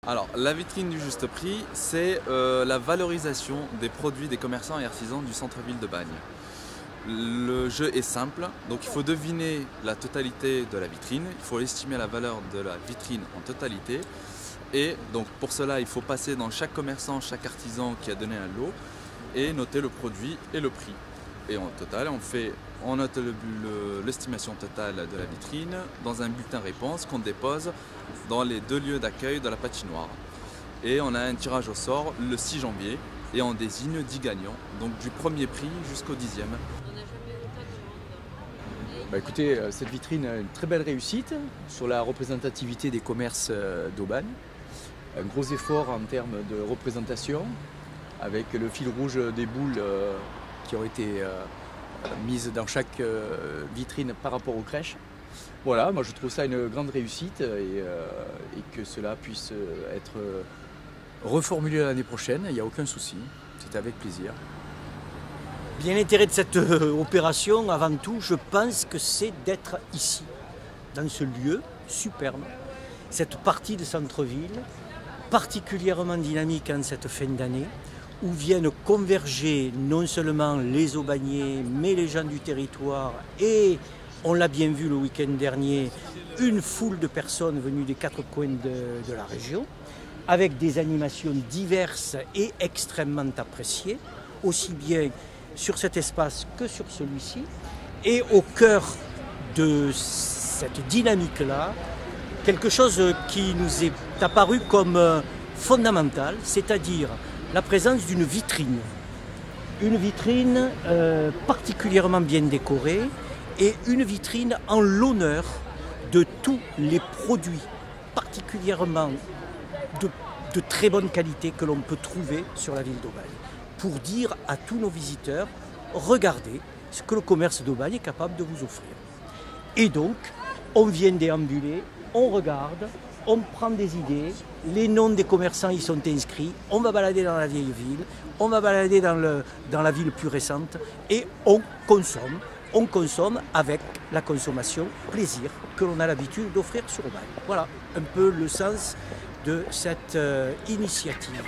Alors, la vitrine du juste prix, c'est la valorisation des produits des commerçants et artisans du centre-ville de Bagne. Le jeu est simple, donc il faut deviner la totalité de la vitrine, il faut estimer la valeur de la vitrine en totalité. Et donc pour cela, il faut passer dans chaque commerçant, chaque artisan qui a donné un lot et noter le produit et le prix. Et en total, on note l'estimation totale de la vitrine dans un bulletin réponse qu'on dépose dans les 2 lieux d'accueil de la patinoire. Et on a un tirage au sort le 6 janvier et on désigne 10 gagnants, donc du premier prix jusqu'au 10e. Écoutez, cette vitrine a une très belle réussite sur la représentativité des commerces d'Aubagne. Un gros effort en termes de représentation avec le fil rouge des boules qui ont été mises dans chaque vitrine par rapport aux crèches. Voilà, moi je trouve ça une grande réussite et que cela puisse être reformulé l'année prochaine, il n'y a aucun souci, c'est avec plaisir. Bien, l'intérêt de cette opération, avant tout, je pense que c'est d'être ici, dans ce lieu superbe, cette partie de centre-ville, particulièrement dynamique en cette fin d'année, où viennent converger non seulement les Aubagnais, mais les gens du territoire et, on l'a bien vu le week-end dernier, une foule de personnes venues des 4 coins de la région, avec des animations diverses et extrêmement appréciées, aussi bien sur cet espace que sur celui-ci. Et au cœur de cette dynamique-là, quelque chose qui nous est apparu comme fondamental, c'est-à-dire la présence d'une vitrine. Une vitrine particulièrement bien décorée et une vitrine en l'honneur de tous les produits particulièrement de très bonne qualité que l'on peut trouver sur la ville d'Aubagne. Pour dire à tous nos visiteurs, regardez ce que le commerce d'Aubagne est capable de vous offrir. Et donc, on vient déambuler, on regarde, on prend des idées, les noms des commerçants y sont inscrits, on va balader dans la vieille ville, on va balader dans la ville plus récente et on consomme avec la consommation plaisir que l'on a l'habitude d'offrir sur Aubagne. Voilà un peu le sens de cette initiative.